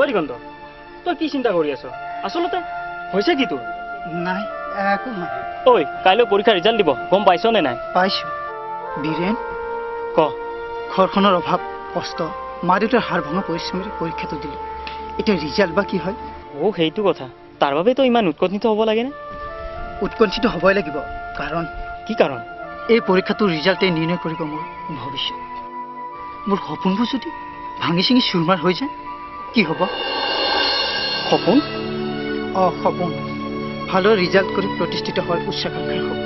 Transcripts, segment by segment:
দিগন্ত তই কি চিন্তা কৰি আছ আচলতে হৈছে কি তোৰ নাই একো নাই ঐ কাইলৈ পৰীক্ষাৰ ৰিজাল্ট দিব গম পাইছ নে নাই পাইছো বীৰেন ক ঘৰখনৰ অভাৱ কষ্ট মা দেউতাৰ হাৰ ভঙা পৰিশ্ৰমেৰে পৰীক্ষাটো দিলোঁ এতিয়া ৰিজাল্ট বা কি হয় সেইটো কথা তাৰ বাবে তই ইমান উৎকণ্ঠিত হ'ব লাগেনে উৎকণ্ঠিত হ'বই লাগিব কাৰণ কি কাৰণ এই পৰীক্ষাটোৰ ৰিজাল্টে নিৰ্ণয় কৰিব মোৰ ভৱিষ্যত মোৰ সপোনবোৰ যদি ভাঙি চিঙি চুৰমাৰ হৈ যায় কি হ'ব সপোন সপোন ভালদৰে ৰিজাল্ট কৰি প্ৰতিষ্ঠিত হোৱাৰ উচ্চাকাংক্ষাৰ সপোন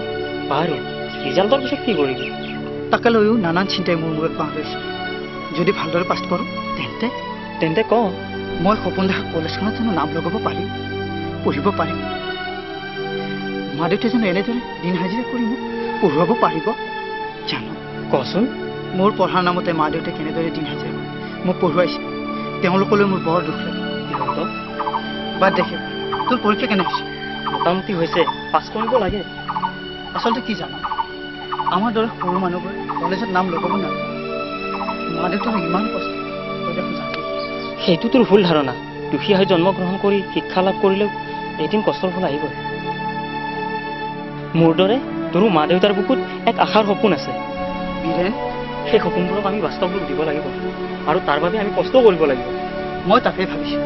বাৰু ৰিজাল্টৰ পিছত কি কৰিবি তাকে লৈও নানান চিন্তাই মোৰ মূৰত বাঁহ লৈছে যদি ভালদৰে পাছ কৰোঁ তেন্তে ক মই সপোন দেখা কলেজখনত জানো নাম লগাব পাৰিম পঢ়িব পাৰিম মা দেউতাই জানো এনেদৰে দিন হাজিৰা কৰি মোক পঢ়ুৱাব পাৰিব জানো কচোন মোৰ পঢ়াৰ নামতে মা দেউতাই কেনেদৰে দিন হাজিৰা কৰি মোক পঢ়ুৱাইছে তেওঁলোকলৈ মোৰ বৰ দুখ লাগে বাদ দেখে তোৰ পৰীক্ষা কেনে হৈছে মোটামুটি হৈছে পাছ কৰিব লাগে আচলতে কি জানো আমাৰ দৰে সৰু মানুহবোৰে কলেজত নাম লগাব নালাগে মা দেউতাৰ ইমান কষ্ট সেইটো তোৰ ভুল ধাৰণা দুখীয়া হৈ জন্মগ্ৰহণ কৰি শিক্ষা লাভ কৰিলেও এদিন কষ্টৰ ফল আহিবই মোৰ দৰে তোৰো মা দেউতাৰ বুকুত এক আশাৰ সপোন আছে বীৰেন সেই সপোনবোৰক আমি বাস্তৱ ৰূপ দিব লাগিব আৰু তাৰ বাবে আমি কষ্ট কৰিব লাগিব মই তাকেই ভাবিছোঁ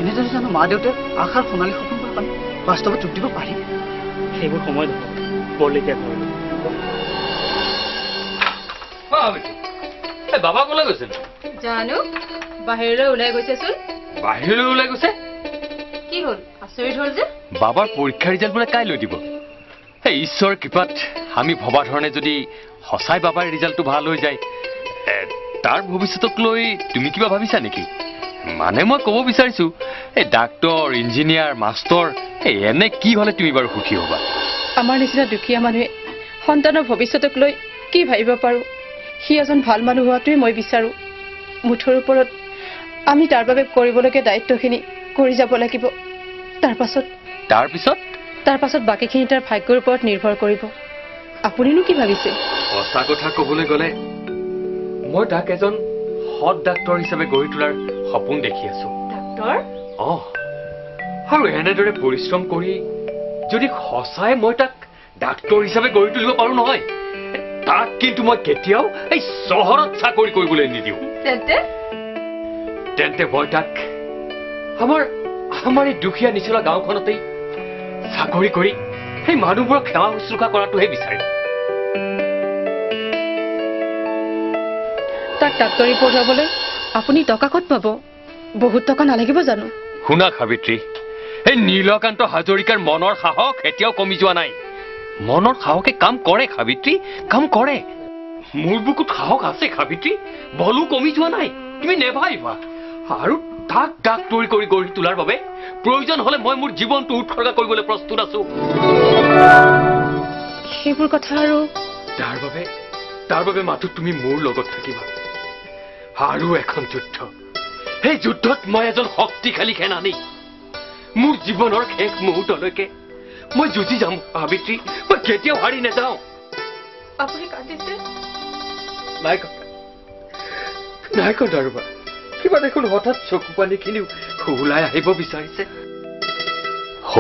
এনেদৰে জানো মা দেউতাৰ আশাৰ সোণালী সপোনবোৰক আমি বাস্তৱত ৰূপ দিব পাৰিম সেইবোৰ সময় নহ'ব বৰলৈকে বাবা কলৈ গৈছে জানো বাহিৰলৈ ওলাই গৈছেচোন বাহিৰলৈ ওলাই গৈছে কি হ'ল আচৰিত হ'ল যে বাবাৰ পৰীক্ষা ৰিজাল্ট বোলে কাইলৈ দিব এই ঈশ্বৰৰ কৃপাত আমি ভবা ধৰণে যদি সঁচাই বাবাৰ ৰিজাল্টটো ভাল হৈ যায় তাৰ ভৱিষ্যতক লৈ তুমি কিবা ভাবিছা নেকি মানে মই ক'ব বিচাৰিছো এই ডাক্তৰ ইঞ্জিনিয়াৰ মাষ্টৰ এনে কি হ'লে তুমি বাৰু সুখী হ'বা আমাৰ নিচিনা দুখীয়া মানুহে সন্তানৰ ভৱিষ্যতক লৈ কি ভাবিব পাৰোঁ সি এজন ভাল মানুহ হোৱাটোৱে মই বিচাৰোঁ মুঠৰ ওপৰত আমি তাৰ বাবে কৰিবলগীয়া দায়িত্বখিনি কৰি যাব লাগিব তাৰ পাছত বাকীখিনি তাৰ ভাগ্যৰ ওপৰত নিৰ্ভৰ কৰিব আপুনিনো কি ভাবিছে সঁচা কথা ক'বলৈ গ'লে মই তাক এজন সৎ ডাক্তৰ হিচাপে গঢ়ি তোলাৰ সপোন দেখি আছো ডাক্তৰ আৰু এনেদৰে পৰিশ্ৰম কৰি যদি সঁচাই মই তাক ডাক্তৰ হিচাপে গঢ়ি তুলিব পাৰো নহয় তাক কিন্তু মই কেতিয়াও এই চহৰত চাকৰি কৰিবলৈ নিদিওঁ তেন্তে মই তাক আমাৰ এই দুখীয়া নিচলা গাঁওখনতেই চাকৰি কৰি সেই মানুহবোৰক সেৱা শুশ্ৰূষা কৰাটোহে বিচাৰিম তাক ডাক্তৰী পঢ়াবলৈ আপুনি টকা ক'ত পাব বহুত টকা নালাগিব জানো শুনা সাবিত্ৰী এই নীলকান্ত হাজৰিকাৰ মনৰ সাহস এতিয়াও কমি যোৱা নাই মনৰ সাহসে কাম কৰে সাবিত্ৰী কাম কৰে মোৰ বুকুত সাহস আছে সাবিত্ৰী বলো কমি যোৱা নাই তুমি নেভাবিবা আৰু তাক ডাক্তৰী কৰি গঢ়ি তোলাৰ বাবে প্ৰয়োজন হলে মই মোৰ জীৱনটো উৎসৰ্গা কৰিবলৈ প্ৰস্তুত আছো সেইবোৰ কথা আৰু তাৰ বাবে মাথো তুমি মোৰ লগত থাকিবা আৰু এখন যুদ্ধ সেই যুদ্ধত মই এজন শক্তিশালী সেনানী মোৰ জীৱনৰ শেষ মুহূৰ্তলৈকে মই যুঁজি যাম সাবিত্ৰী মই কেতিয়াও হাৰি নাযাওঁ আপুনি কান্দিছে নাই কন্দা ৰবা কিবা দেখোন হঠাৎ চকু পানীখিনিও ওলাই আহিব বিচাৰিছে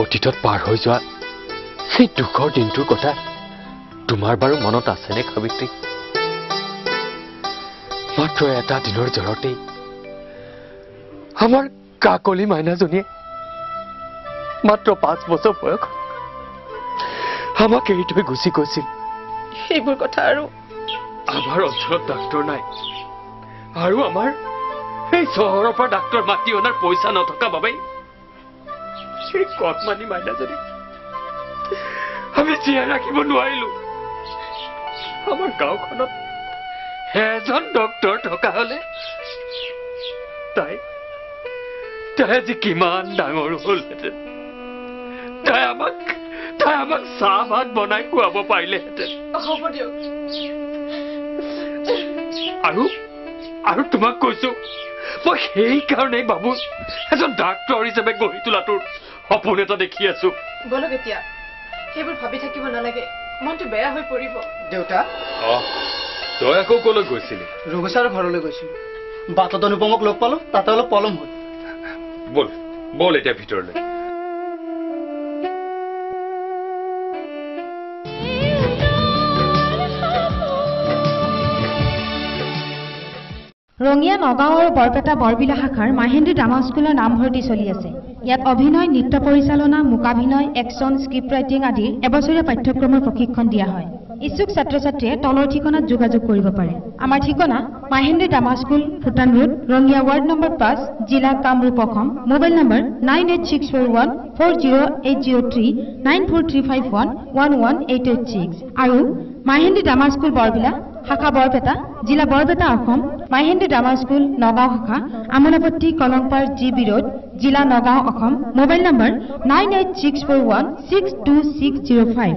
অতীতত পাৰ হৈ যোৱা সেই দুখৰ দিনটোৰ কথা তোমাৰ বাৰু মনত আছেনে সাবিত্ৰী মাত্ৰ এটা দিনৰ জ্বৰতেই আমাৰ কাকলি মাইনাজনীয়ে মাত্ৰ 5 বছৰ বয়স আমাক এৰি থৈ গুচি গৈছিল সেইবোৰ কথা আৰু আমাৰ অঞ্চলত ডাক্তৰ নাই আৰু আমাৰ এই চহৰৰ পৰা ডাক্তৰ মাতি অনাৰ পইচা নথকা বাবে সেই কটমানি মাইনাজনী আমি জীয়াই ৰাখিব নোৱাৰিলো আমাৰ গাঁওখনত এজন ডক্তৰ থকা হলে তাই আজি কিমান ডাঙৰ হলহেঁতেন তাই আমাক চাহ ভাত বনাই খুৱাব পাৰিলেহেঁতেন হ'ব দিয়ক আৰু তোমাক কৈছো মই সেইকাৰণেই বাবু এজন ডাক্তৰ হিচাপে গঢ়ি তোলাটোৰ সপোন এটা দেখি আছো বলক এতিয়া সেইবোৰ ভাবি থাকিব নালাগে মনটো বেয়া হৈ পৰিব দেউতা তই আকৌ কলৈ গৈছিলি ৰঘুচাৰৰ ঘৰলৈ গৈছিলো বাটত অনুপমক লগ পালো তাতে অলপ পলম হ'ল বল বল এতিয়া ভিতৰলৈ ৰঙিয়া নগাঁও আৰু বৰপেটা বৰবিলা শাখাৰ মাহেন্দ্ৰী ড্ৰামা স্কুলৰ নামভৰ্তি চলি আছে। ইয়াত অভিনয়, নৃত্য পৰিচালনা, মূকাভিনয়, একশ্যন, স্ক্ৰিপ্ট ৰাইটিং আদিৰ এবছৰীয়া পাঠ্যক্ৰমৰ প্ৰশিক্ষণ দিয়া হয়। ইচ্ছুক ছাত্ৰ ছাত্ৰীয়ে তলৰ ঠিকনাত যোগাযোগ কৰিব পাৰে। আমাৰ ঠিকনা Mahendri drama school, Bhutan road, Rangia ward number 5, জিলা কামৰূপ অসম। মোবাইল নম্বৰ 9864140803, 9435111886 আৰু মাহেন্দ্ৰী ড্ৰামা স্কুল বৰবিলা, শাখা বৰপেটা, জিলা বৰপেটা অসম। মাহেন্দ্ৰী ড্ৰামা স্কুল নগাঁও শাখা, আমোলাপট্টি কলংপাৰ GB ৰোড, জিলা নগাঁও অসম। Mobile number 9864162605।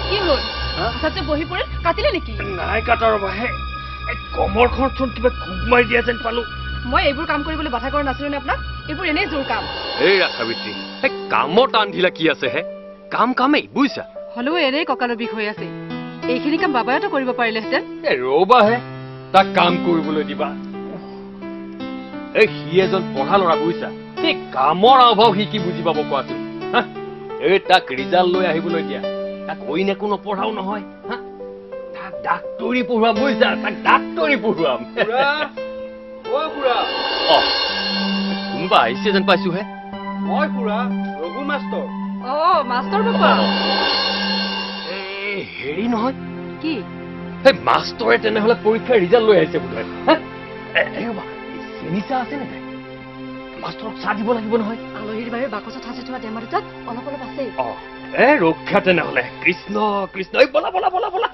কি হ'ল? হঠাতে বহি পৰিল, কাটিলে নেকি? নাই কাটাৰ বাহে কমৰখন কিবা খুব মাৰি দিয়া যেন পালো। মই এইবোৰ কাম কৰিবলৈ বাধা কৰা নাছিলো নে আপোনাক? এইবোৰ এনেই জোৰ কাম। এই সাবিত্ৰী, এই কামৰ টান ঢিলা কি আছে হে? কাম কামেই বুজিছা। হ'লেও এনেই কঁকালৰ বিষ হৈ আছে। এইখিনি কাম বাবাইতো কৰিব পাৰিলেহেঁতেন। এই ৰবাহে, তাক কাম কৰিবলৈ দিবা। এই সি এজন পঢ়া ল'ৰা বুজিছা। এই কামৰ অভাৱ সি কি বুজি পাব কোৱাচোন? এই তাক ৰিজাল্ট লৈ আহিবলৈ দিয়া। তাক অইন একো নপঢ়াও নহয়। তাক ডাক্তৰী পঢ়োৱা বুজিছা, তাক ডাক্তৰী পঢ়োৱাম। কোনোবা আহিছে যেন পাইছো হে। মই খুৰা ৰঘু মাষ্টৰ। মাষ্টৰ বাবা। হেৰি নহয় কি? এই মাষ্টৰে তেনেহলে পৰীক্ষাৰ ৰিজাল্ট লৈ আহিছে বোধহয়। চেনি চাহ আছে নে নাই? মাষ্টৰক চাহ দিব লাগিব নহয়। আলহীৰ বাবে বাকচত সাঁচি থোৱা টেমা দুটাত অলপ অলপ আছে। ৰক্ষা তেনেহলে। কৃষ্ণ কৃষ্ণ, বলা বলা বলা বলা।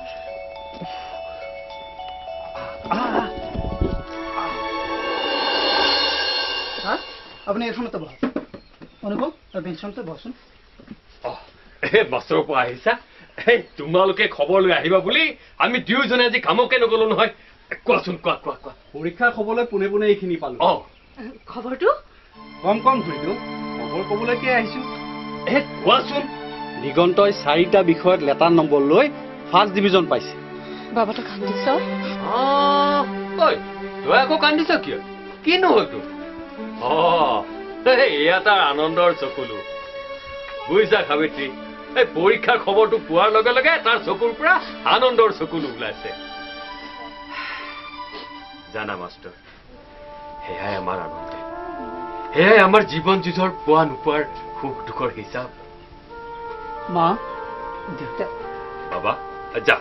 আপুনি এইখনতে বহক। অনুপম, বেঞ্চখনতে বহচোন। মাষ্টৰৰ পৰা আহিছা? তোমালোকে খবৰ লৈ আহিবা বুলি আমি দুয়োজনে আজি কামকে নগলো নহয়। কোৱাচোন, কোৱা কোৱা কোৱা। পৰীক্ষাৰ খবৰলৈ পোনে পোনে এইখিনি পালো। খবৰটো কম খুৰীটো খবৰ কবলৈকে আহিছো। কোৱাচোন। দিগন্তই 4টা বিষয়ত লেটাৰ নম্বৰ লৈ 1st ডিভিজন পাইছে। বাবাটো কান্দিছ? তই আকৌ কান্দিছ কিয়? কিনো হয়তো? এয়া তাৰ আনন্দৰ চকুলো বুজিছা সাবিত্ৰী। এই পৰীক্ষাৰ খবৰটো পোৱাৰ লগে লগে তাৰ চকুৰ পৰা আনন্দৰ চকুলো ওলাইছে। জানা মাষ্টৰ, সেয়াই আমাৰ আনন্দ, সেয়াই আমাৰ জীৱন যুদ্ধৰ পোৱা নোপোৱাৰ সুখ দুখৰ হিচাপ। মা, দেউতা। বাবা যা,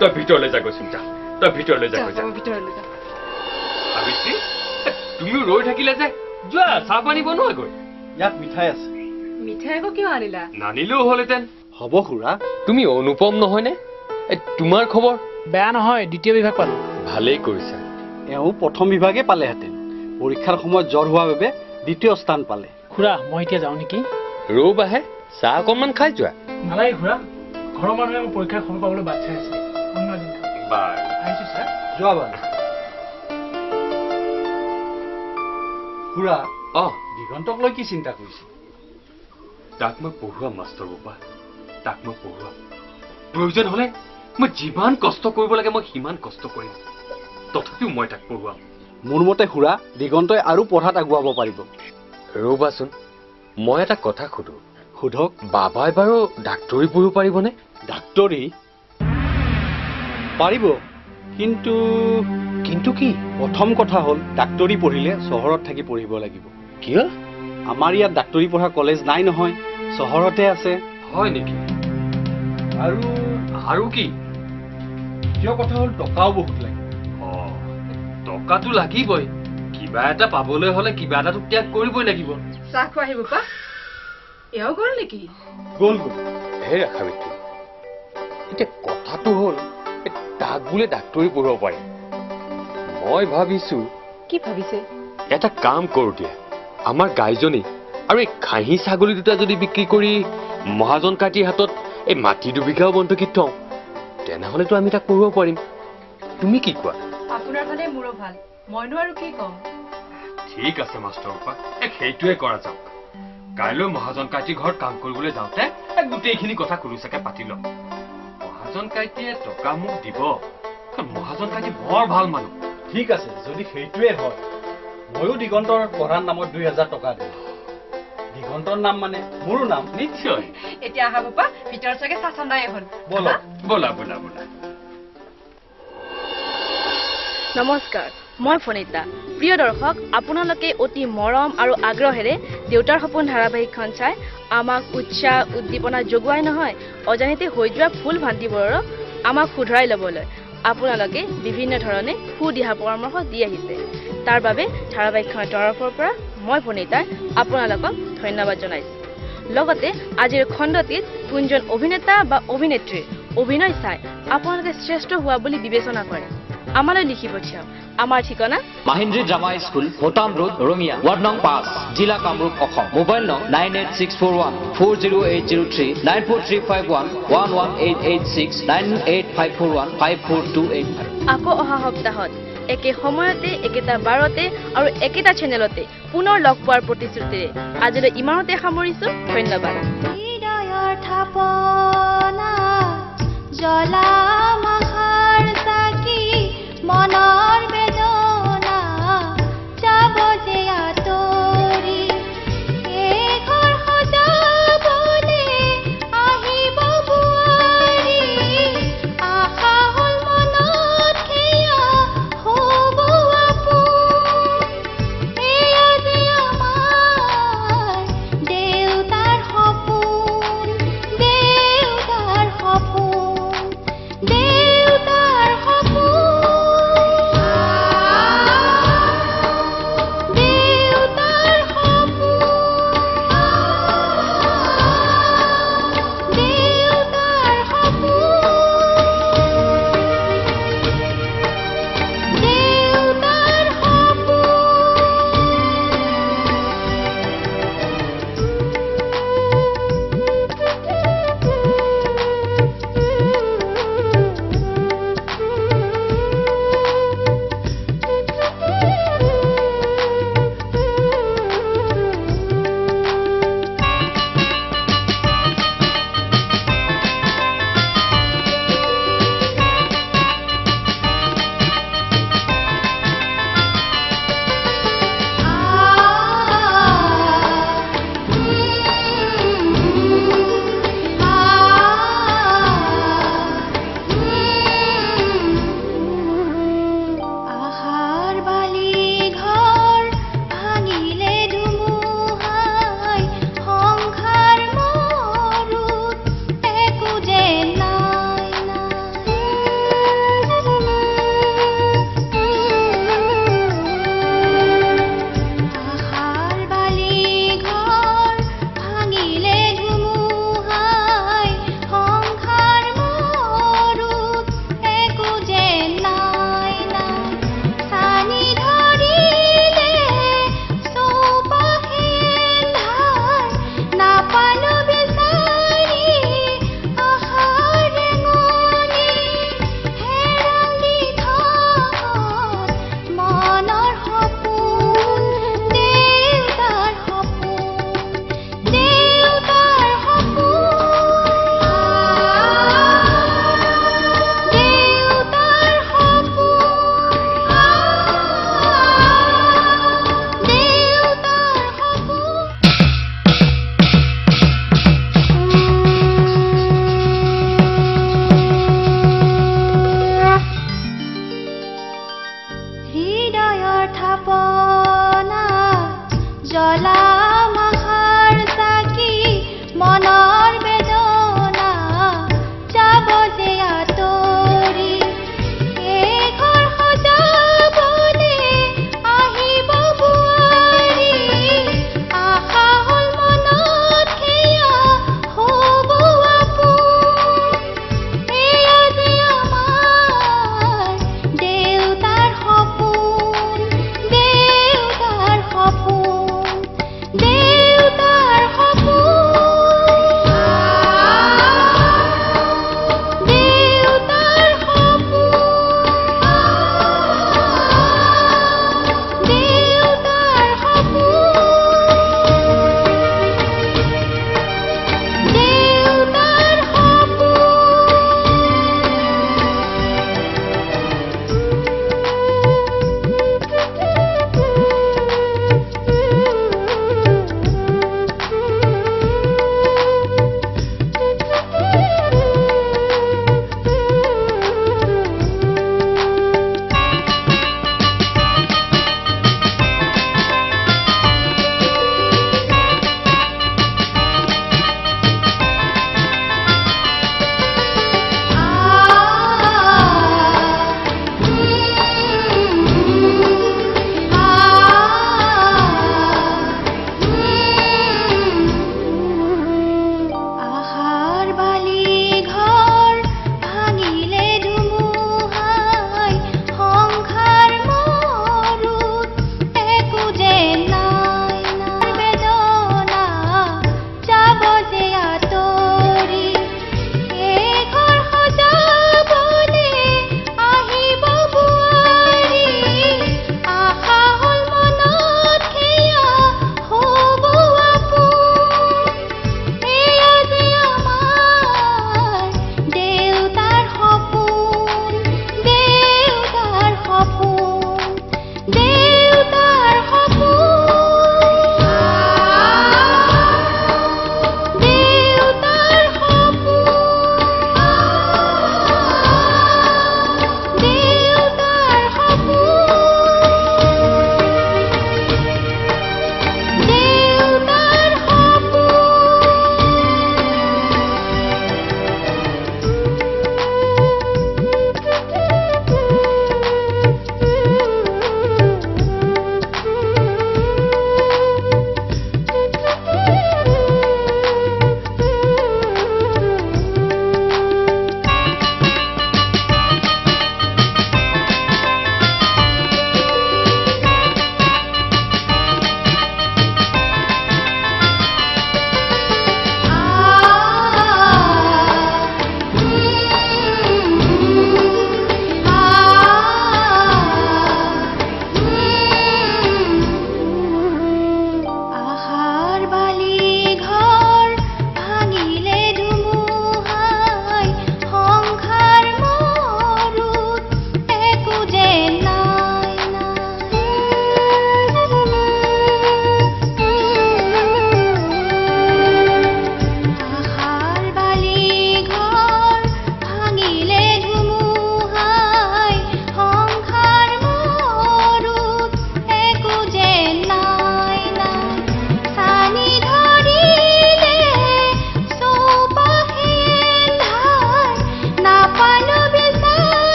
তই ভিতৰলৈ যা গৈছোন, যা তই ভিতৰলৈ যা গৈ যা। ভিতৰলৈ যা। সাবিত্ৰী, তুমিও ৰৈ থাকিলে যে, যোৱা চাহ পানী বনোৱা গৈ। ইয়াত মিঠাই আছে। মিঠাই আকৌ কিয় আনিলা? নানিলেও হলহেঁতেন। হ'ব খুৰা। তুমি অনুপম নহয়নে? তোমাৰ খবৰ? বেয়া নহয়, 2য় বিভাগ পালো। ভালেই কৰিছা। এওঁ 1ম বিভাগে পালেহেঁতেন। পৰীক্ষাৰ সময়ত জ্বৰ হোৱাৰ বাবে 2য় স্থান পালে। খুৰা, মই এতিয়া যাওঁ নেকি? ৰবাহে, চাহ অকণমান খাই যোৱা। নালাগে খুৰা, ঘৰৰ মানুহে মোৰ পৰীক্ষাৰ খবৰ পাবলৈ বাট চাই আছে। অন্য এদিন খাম। আহিছো ছাৰ। যোৱা বাৰু। খুৰা, দিগন্তক লৈ কি চিন্তা কৰিছে? তাক মই পঢ়ুৱাম মাষ্টৰ বাবা, তাক মই পঢ়ুৱাম। প্ৰয়োজন হলে মই যিমান কষ্ট কৰিব লাগে মই সিমান কষ্ট কৰিম। তথাপিও মই তাক পঢ়ুৱাম। মোৰ মতে খুৰা, দিগন্তই আৰু পঢ়াত আগুৱাব পাৰিব। ৰবাচোন, মই এটা কথা সুধো। সোধক। বাবাই বাৰু ডাক্তৰী পঢ়িব পাৰিবনে? ডাক্তৰী পাৰিব, কিন্তু কিন্তু কি? প্ৰথম কথা হ'ল ডাক্তৰী পঢ়িলে চহৰত থাকি পঢ়িব লাগিব। কিয়? আমাৰ ইয়াত ডাক্তৰী পঢ়া কলেজ নাই নহয়, চহৰতে আছে। হয় নেকি? আৰু কি? কিয় কথা হ'ল টকাও বহুত লাগে। টকাটো লাগিবই। কিবা এটা পাবলৈ হলে কিবা এটাতো ত্যাগ কৰিবই লাগিব। চাহ খোৱা আহিব পা। এও গ'ল নেকি? গ'ল। হে সাবিত্ৰী, এতিয়া কথাটো হ'ল তাক বোলে ডাক্তৰী পঢ়িব পাৰি। মই ভাবিছো। কি ভাবিছে? এটা কাম কৰো দিয়া, আমাৰ গাইজনী আৰু এই খাহী ছাগলী দুটা যদি বিক্ৰী কৰি মহাজন কাটিৰ হাতত এই মাটি 2 বিঘাও বন্ধকীত থওঁ, তেনেহলেতো আমি তাক পঢ়িব পাৰিম। তুমি কি কোৱা? আপোনাৰ ভালে মোৰো ভাল, মইনো আৰু কি কম। ঠিক আছে মাষ্টৰ বাপা সেইটোৱে কৰা যাওক কাইলৈ মহাজন কাইটি ঘৰত কাম কৰিবলৈ যাওঁতে গোটেইখিনি কথা খোলোচাকে পাতি ল'ম মহাজন কাইটিয়ে টকা মোক দিব মহাজন কাইটি বৰ ভাল মানুহ ঠিক আছে যদি সেইটোৱে হয় ময়ো দিগন্তৰ পঢ়াৰ নামত 2000 টকা দিম দিগন্তৰ নাম মানে মোৰো নাম নিশ্চয় এতিয়া আহা বাপা ভিতৰত চাগে চাচন্দাই হ'ল ব'লক ব'লা ব'লা ব'লা নমস্কাৰ মই ফণিতা প্ৰিয় দৰ্শক আপোনালোকে অতি মৰম আৰু আগ্ৰহেৰে দেউতাৰ সপোন ধাৰাবাহিকখন চাই আমাক উৎসাহ উদ্দীপনা যোগোৱাই নহয় অজানিতে হৈ যোৱা ভুল ভ্ৰান্তিবোৰৰ আমাক শুধৰাই ল'বলৈ আপোনালোকে বিভিন্ন ধৰণে সুদিহা পৰামৰ্শ দি আহিছে তাৰ বাবে ধাৰাবাহিকখনৰ তৰফৰ পৰা মই ফণিতাই আপোনালোকক ধন্যবাদ জনাইছোঁ লগতে আজিৰ খণ্ডটিত কোনজন অভিনেতা বা অভিনেত্ৰীৰ অভিনয় চাই আপোনালোকে শ্ৰেষ্ঠ হোৱা বুলি বিবেচনা কৰে আমালৈ লিখি পঠিয়াওক আমাৰ ঠিকনা মাহিন্দ্ৰী ড্ৰামা স্কুল ভোটাম ৰোড ৰঙিয়া ৱাৰ্ড নং 5 জিলা কামৰূপ অসম মোবাইল নং 9864140803 94351118886 985415428 আকৌ অহা সপ্তাহত একে সময়তে একেটা বাৰতে আৰু একেটা চেনেলতে পুনৰ লগ পোৱাৰ প্ৰতিশ্ৰুতিৰে আজিলৈ ইমানতে সামৰিছো ধন্যবাদ হৃদয়ৰ থাপনা জ্বলা মাহাৰ চাকি মনৰ বেদনা যাব যে আঁতৰি এই ঘৰ সজাবলে আহিব বোৱাৰী আশা হ'ল মনত সেয়া হ'ব আপোন এয়া যে আমাৰ দেউতাৰ সপোন দেউতাৰ সপোন দেউতাৰ সপোন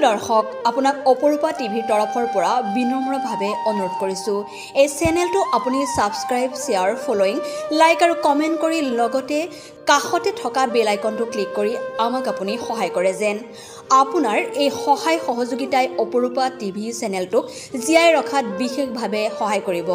দৰ্শক আপোনাক অপৰূপা টিভিৰ তৰফৰ পৰা বিনম্ৰভাৱে অনুৰোধ কৰিছোঁ এই চেনেলটো আপুনি ছাবস্ক্ৰাইব শ্বেয়াৰ ফলোইং লাইক আৰু কমেণ্ট কৰি লগতে কাষতে থকা বেল আইকনটো ক্লিক কৰি আমাক আপুনি সহায় কৰে যেন আপোনাৰ এই সহায় সহযোগিতাই অপৰূপা টিভি চেনেলটোক জীয়াই ৰখাত বিশেষভাৱে সহায় কৰিব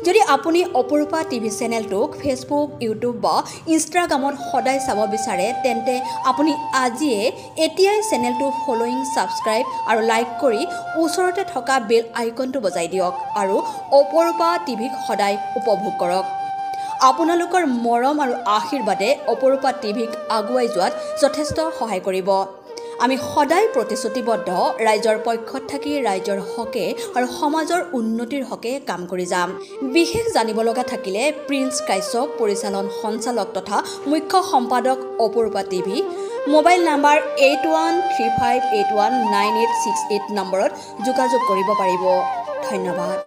যদি আপুনি অপৰূপা টিভি চেনেলটোক ফেচবুক ইউটিউব বা ইনষ্টাগ্ৰামত সদায় চাব বিচাৰে তেন্তে আপুনি আজিয়ে এতিয়াই চেনেলটো ফলোইং ছাবস্ক্ৰাইব আৰু লাইক কৰি ওচৰতে থকা বেল আইকনটো বজাই দিয়ক আৰু অপৰূপা টিভিক সদায় উপভোগ কৰক আপোনালোকৰ মৰম আৰু আশীৰ্বাদে অপৰূপা টিভিক আগুৱাই যোৱাত যথেষ্ট সহায় কৰিব আমি সদায় প্ৰতিশ্ৰুতিবদ্ধ ৰাইজৰ পক্ষত থাকি ৰাইজৰ হকে আৰু সমাজৰ উন্নতিৰ হকে কাম কৰি যাম বিশেষ জানিব লগা থাকিলে প্ৰিন্স কাশ্যপ পৰিচালন সঞ্চালক তথা মুখ্য সম্পাদক অপৰূপা টিভি মোবাইল নাম্বাৰ 8135819868 নম্বৰত যোগাযোগ কৰিব পাৰিব ধন্যবাদ